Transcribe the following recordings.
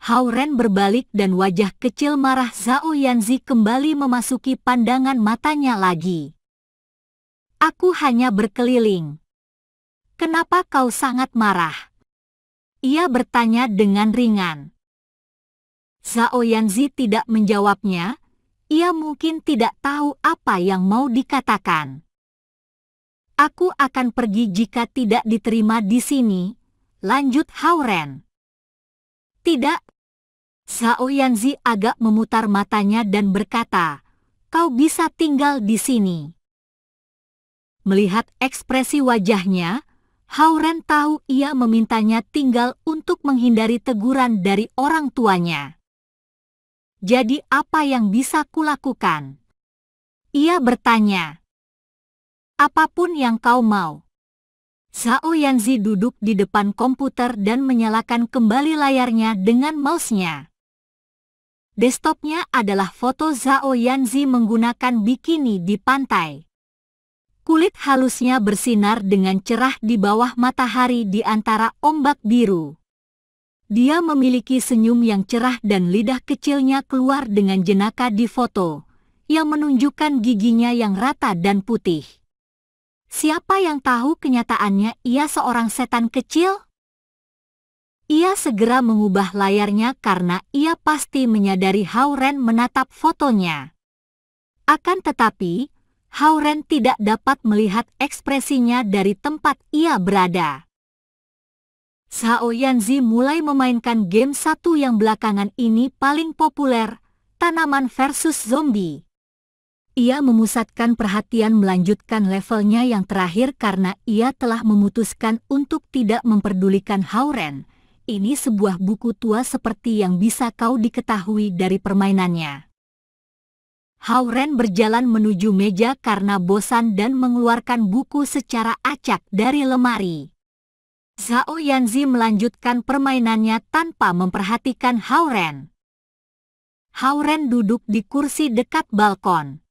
Hao Ren berbalik dan wajah kecil marah Zhao Yanzi kembali memasuki pandangan matanya lagi. Aku hanya berkeliling. Kenapa kau sangat marah? Ia bertanya dengan ringan. Zhao Yanzi tidak menjawabnya. Ia mungkin tidak tahu apa yang mau dikatakan. Aku akan pergi jika tidak diterima di sini, lanjut Hao Ren. Tidak. Zhao Yanzi agak memutar matanya dan berkata, kau bisa tinggal di sini. Melihat ekspresi wajahnya, Hao Ren tahu ia memintanya tinggal untuk menghindari teguran dari orang tuanya. Jadi apa yang bisa kulakukan? Ia bertanya. Apapun yang kau mau. Zhao Yanzi duduk di depan komputer dan menyalakan kembali layarnya dengan mouse-nya. Desktopnya adalah foto Zhao Yanzi menggunakan bikini di pantai. Kulit halusnya bersinar dengan cerah di bawah matahari di antara ombak biru. Dia memiliki senyum yang cerah dan lidah kecilnya keluar dengan jenaka di foto, yang menunjukkan giginya yang rata dan putih. Siapa yang tahu kenyataannya ia seorang setan kecil? Ia segera mengubah layarnya karena ia pasti menyadari Hao Ren menatap fotonya. Akan tetapi, Hao Ren tidak dapat melihat ekspresinya dari tempat ia berada. Zhao Yanzi mulai memainkan game satu yang belakangan ini paling populer, tanaman versus zombie. Ia memusatkan perhatian melanjutkan levelnya yang terakhir karena ia telah memutuskan untuk tidak memperdulikan Hao Ren. Ini sebuah buku tua seperti yang bisa kau diketahui dari permainannya. Hao Ren berjalan menuju meja karena bosan dan mengeluarkan buku secara acak dari lemari. Zhao Yanzi melanjutkan permainannya tanpa memperhatikan Hao Ren. Hao Ren duduk di kursi dekat balkon.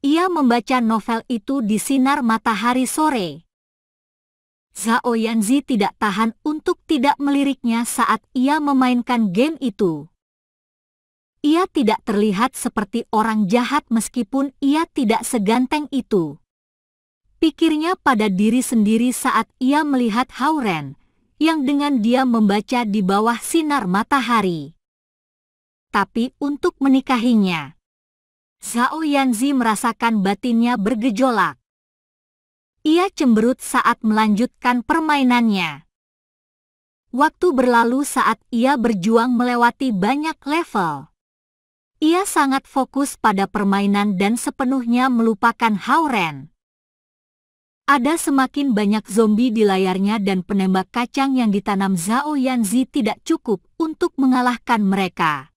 Ia membaca novel itu di sinar matahari sore. Zhao Yanzi tidak tahan untuk tidak meliriknya saat ia memainkan game itu. Ia tidak terlihat seperti orang jahat meskipun ia tidak seganteng itu. Pikirnya pada diri sendiri saat ia melihat Hao Ren, yang dengan diam membaca di bawah sinar matahari. Tapi untuk menikahinya, Zhao Yanzi merasakan batinnya bergejolak. Ia cemberut saat melanjutkan permainannya. Waktu berlalu saat ia berjuang melewati banyak level. Ia sangat fokus pada permainan dan sepenuhnya melupakan Hao Ren. Ada semakin banyak zombie di layarnya dan penembak kacang yang ditanam Zhao Yanzi tidak cukup untuk mengalahkan mereka.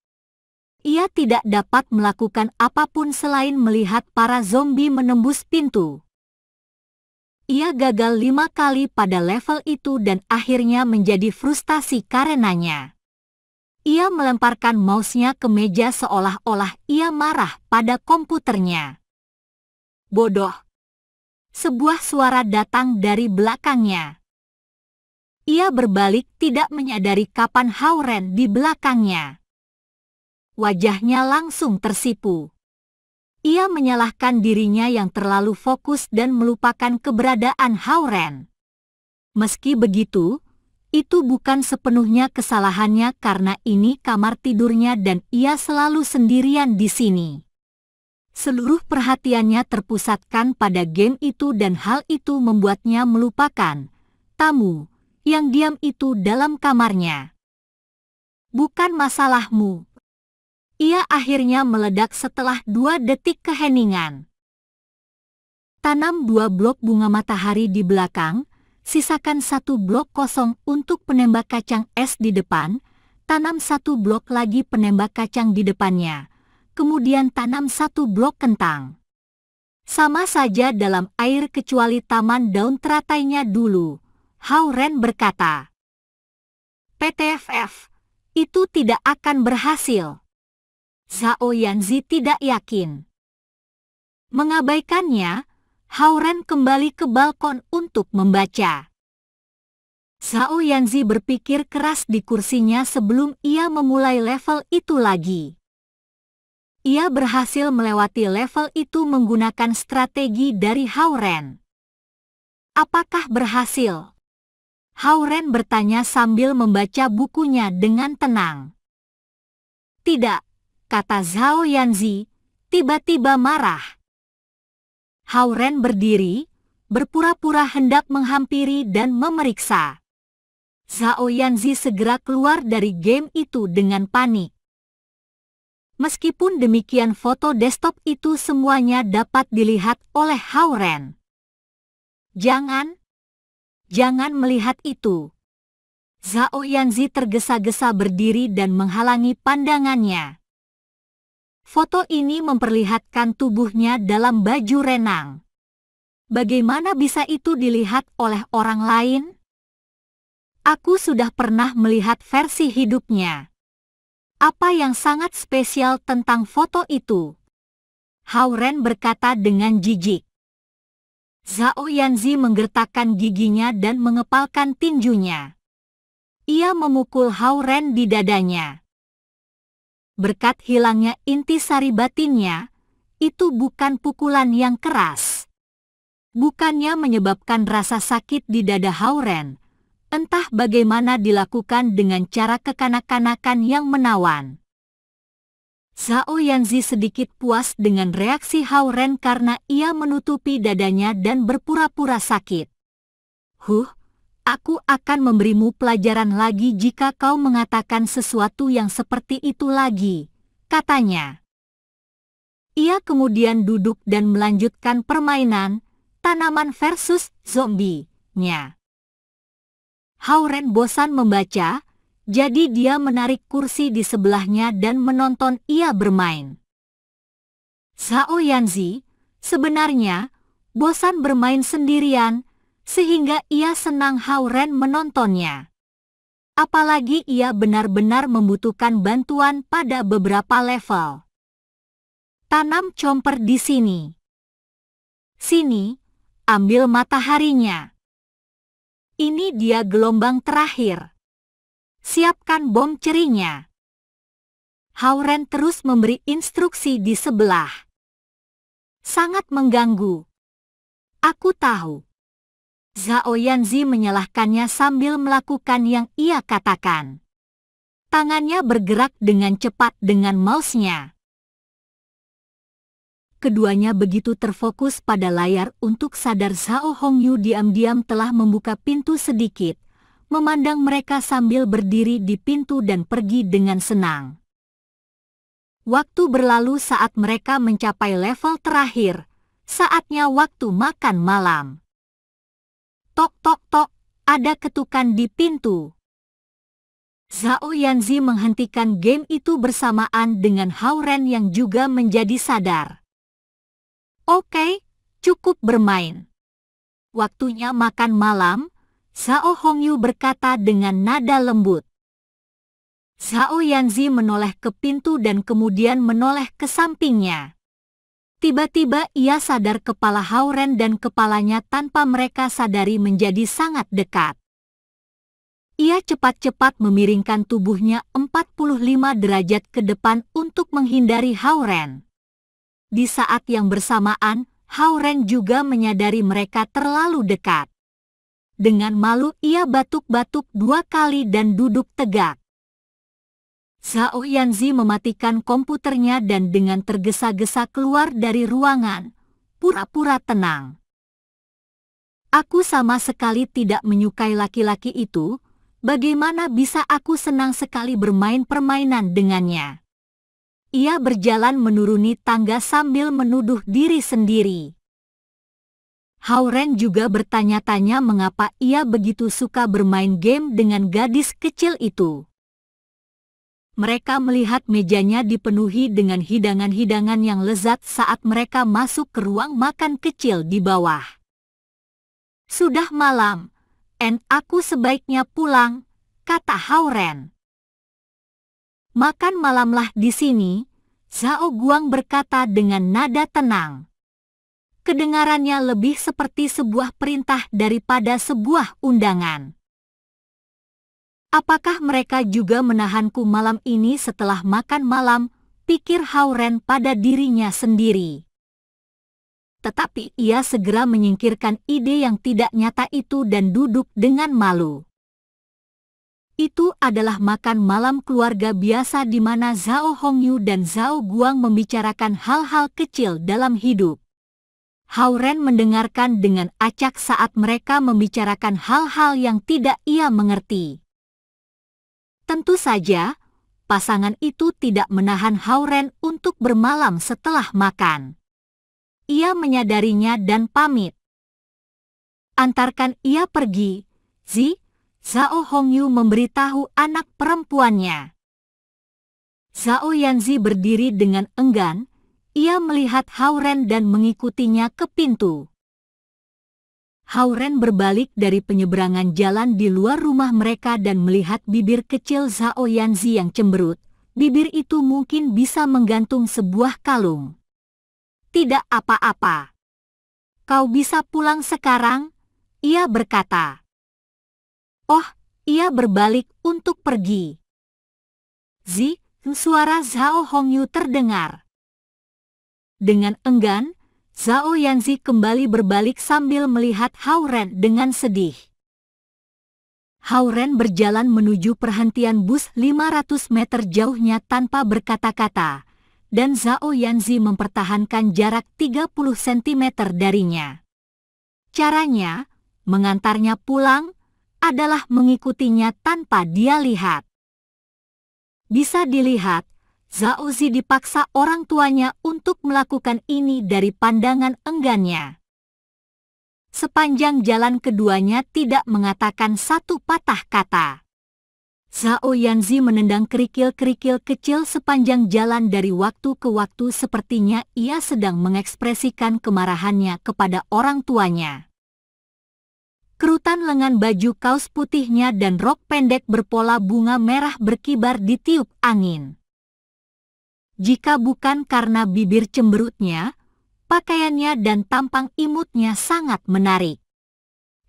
Ia tidak dapat melakukan apapun selain melihat para zombie menembus pintu. Ia gagal 5 kali pada level itu dan akhirnya menjadi frustasi karenanya. Ia melemparkan mouse-nya ke meja seolah-olah ia marah pada komputernya. Bodoh. Sebuah suara datang dari belakangnya. Ia berbalik tidak menyadari kapan Hao Ren di belakangnya. Wajahnya langsung tersipu. Ia menyalahkan dirinya yang terlalu fokus dan melupakan keberadaan Hao Ren. Meski begitu, itu bukan sepenuhnya kesalahannya karena ini kamar tidurnya dan ia selalu sendirian di sini. Seluruh perhatiannya terpusatkan pada game itu dan hal itu membuatnya melupakan tamu yang diam itu dalam kamarnya. Bukan masalahmu. Ia akhirnya meledak setelah 2 detik keheningan. Tanam 2 blok bunga matahari di belakang, sisakan 1 blok kosong untuk penembak kacang es di depan, tanam 1 blok lagi penembak kacang di depannya. Kemudian tanam 1 blok kentang. Sama saja dalam air kecuali taman daun teratainya dulu, Hao Ren berkata. PTFF, itu tidak akan berhasil. Zhao Yanzi tidak yakin. Mengabaikannya, Hao Ren kembali ke balkon untuk membaca. Zhao Yanzi berpikir keras di kursinya sebelum ia memulai level itu lagi. Ia berhasil melewati level itu menggunakan strategi dari Hao Ren. Apakah berhasil? Hao Ren bertanya sambil membaca bukunya dengan tenang. Tidak, kata Zhao Yanzi, tiba-tiba marah. Hao Ren berdiri, berpura-pura hendak menghampiri dan memeriksa. Zhao Yanzi segera keluar dari game itu dengan panik. Meskipun demikian foto desktop itu semuanya dapat dilihat oleh Hao Ren. Jangan melihat itu. Zhao Yanzi tergesa-gesa berdiri dan menghalangi pandangannya. Foto ini memperlihatkan tubuhnya dalam baju renang. Bagaimana bisa itu dilihat oleh orang lain? Aku sudah pernah melihat versi hidupnya. Apa yang sangat spesial tentang foto itu? Hao Ren berkata dengan jijik. Zhao Yanzi menggertakkan giginya dan mengepalkan tinjunya. Ia memukul Hao Ren di dadanya. Berkat hilangnya intisari batinnya, itu bukan pukulan yang keras. Bukannya menyebabkan rasa sakit di dada Hao Ren. Entah bagaimana dilakukan dengan cara kekanak-kanakan yang menawan. Zhao Yanzi sedikit puas dengan reaksi Hao Ren karena ia menutupi dadanya dan berpura-pura sakit. Aku akan memberimu pelajaran lagi jika kau mengatakan sesuatu yang seperti itu lagi, katanya. Ia kemudian duduk dan melanjutkan permainan tanaman versus zombie-nya. Hao Ren bosan membaca, jadi dia menarik kursi di sebelahnya dan menonton ia bermain. Zhao Yanzi sebenarnya bosan bermain sendirian, sehingga ia senang Hao Ren menontonnya. Apalagi ia benar-benar membutuhkan bantuan pada beberapa level. Tanam chomper di sini. Sini, ambil mataharinya. Ini dia gelombang terakhir. Siapkan bom cerinya. Hao Ren terus memberi instruksi di sebelah. Sangat mengganggu. Aku tahu. Zhao Yanzi menyalahkannya sambil melakukan yang ia katakan. Tangannya bergerak dengan cepat dengan mouse-nya. Keduanya begitu terfokus pada layar untuk sadar Zhao Hongyu diam-diam telah membuka pintu sedikit, memandang mereka sambil berdiri di pintu dan pergi dengan senang. Waktu berlalu saat mereka mencapai level terakhir, saatnya waktu makan malam. Tok tok tok, ada ketukan di pintu. Zhao Yanzi menghentikan game itu bersamaan dengan Hao Ren yang juga menjadi sadar. Oke, cukup bermain. Waktunya makan malam, Zhao Hongyu berkata dengan nada lembut. Zhao Yanzi menoleh ke pintu dan kemudian menoleh ke sampingnya. Tiba-tiba ia sadar kepala Hao Ren dan kepalanya tanpa mereka sadari menjadi sangat dekat. Ia cepat-cepat memiringkan tubuhnya 45 derajat ke depan untuk menghindari Hao Ren. Di saat yang bersamaan, Hao Ren juga menyadari mereka terlalu dekat. Dengan malu ia batuk-batuk 2 kali dan duduk tegak. Zhao Yanzi mematikan komputernya dan dengan tergesa-gesa keluar dari ruangan, pura-pura tenang. Aku sama sekali tidak menyukai laki-laki itu, bagaimana bisa aku senang sekali bermain permainan dengannya? Ia berjalan menuruni tangga sambil menuduh diri sendiri. Hao Ren juga bertanya-tanya mengapa ia begitu suka bermain game dengan gadis kecil itu. Mereka melihat mejanya dipenuhi dengan hidangan-hidangan yang lezat saat mereka masuk ke ruang makan kecil di bawah. Sudah malam, aku sebaiknya pulang, kata Hao Ren. Makan malamlah di sini, Zhao Guang berkata dengan nada tenang. Kedengarannya lebih seperti sebuah perintah daripada sebuah undangan. Apakah mereka juga menahanku malam ini setelah makan malam, pikir Hao-Ren pada dirinya sendiri. Tetapi ia segera menyingkirkan ide yang tidak nyata itu dan duduk dengan malu. Itu adalah makan malam keluarga biasa di mana Zhao Hongyu dan Zhao Guang membicarakan hal-hal kecil dalam hidup. Hao-Ren mendengarkan dengan acak saat mereka membicarakan hal-hal yang tidak ia mengerti. Tentu saja, pasangan itu tidak menahan Hao-Ren untuk bermalam setelah makan. Ia menyadarinya dan pamit. Antarkan ia pergi, Zi. Zhao Hongyu memberitahu anak perempuannya. Zhao Yanzi berdiri dengan enggan, ia melihat Hao-Ren dan mengikutinya ke pintu. Hao-Ren berbalik dari penyeberangan jalan di luar rumah mereka dan melihat bibir kecil Zhao Yanzi yang cemberut. Bibir itu mungkin bisa menggantung sebuah kalung. Tidak apa-apa. Kau bisa pulang sekarang, ia berkata. Oh, ia berbalik untuk pergi. Zi, suara Zhao Hongyu terdengar. Dengan enggan, Zhao Yanzi kembali berbalik sambil melihat Hao-Ren dengan sedih. Hao-Ren berjalan menuju perhentian bus 500 meter jauhnya tanpa berkata-kata, dan Zhao Yanzi mempertahankan jarak 30 cm darinya. Caranya, mengantarnya pulang, adalah mengikutinya tanpa dia lihat. Bisa dilihat, Zhao Zi dipaksa orang tuanya untuk melakukan ini dari pandangan enggannya. Sepanjang jalan keduanya tidak mengatakan satu patah kata. Zhao Yanzi menendang kerikil-kerikil kecil sepanjang jalan dari waktu ke waktu sepertinya ia sedang mengekspresikan kemarahannya kepada orang tuanya. Kerutan lengan baju kaos putihnya dan rok pendek berpola bunga merah berkibar ditiup angin. Jika bukan karena bibir cemberutnya, pakaiannya dan tampang imutnya sangat menarik.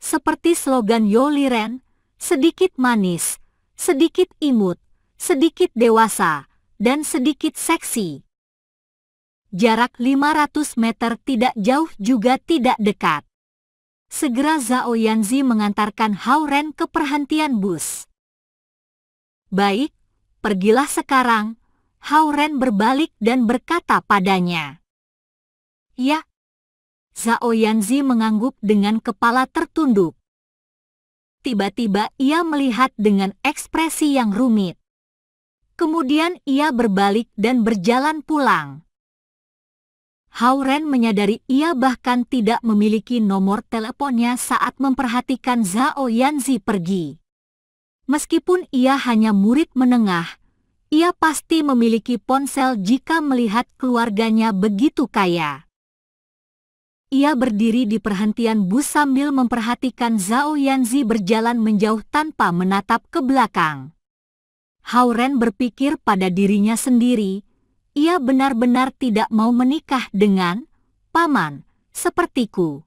Seperti slogan Yo Liren, sedikit manis, sedikit imut, sedikit dewasa, dan sedikit seksi. Jarak 500 meter tidak jauh juga tidak dekat. Segera Zhao Yanzi mengantarkan Hao-Ren ke perhentian bus. Baik, pergilah sekarang, Hao-Ren berbalik dan berkata padanya. Ya. Zhao Yanzi mengangguk dengan kepala tertunduk. Tiba-tiba ia melihat dengan ekspresi yang rumit. Kemudian ia berbalik dan berjalan pulang. Hao-Ren menyadari ia bahkan tidak memiliki nomor teleponnya saat memperhatikan Zhao Yanzi pergi. Meskipun ia hanya murid menengah, ia pasti memiliki ponsel jika melihat keluarganya begitu kaya. Ia berdiri di perhentian bus sambil memperhatikan Zhao Yanzi berjalan menjauh tanpa menatap ke belakang. Hao-Ren berpikir pada dirinya sendiri, ia benar-benar tidak mau menikah dengan paman sepertiku.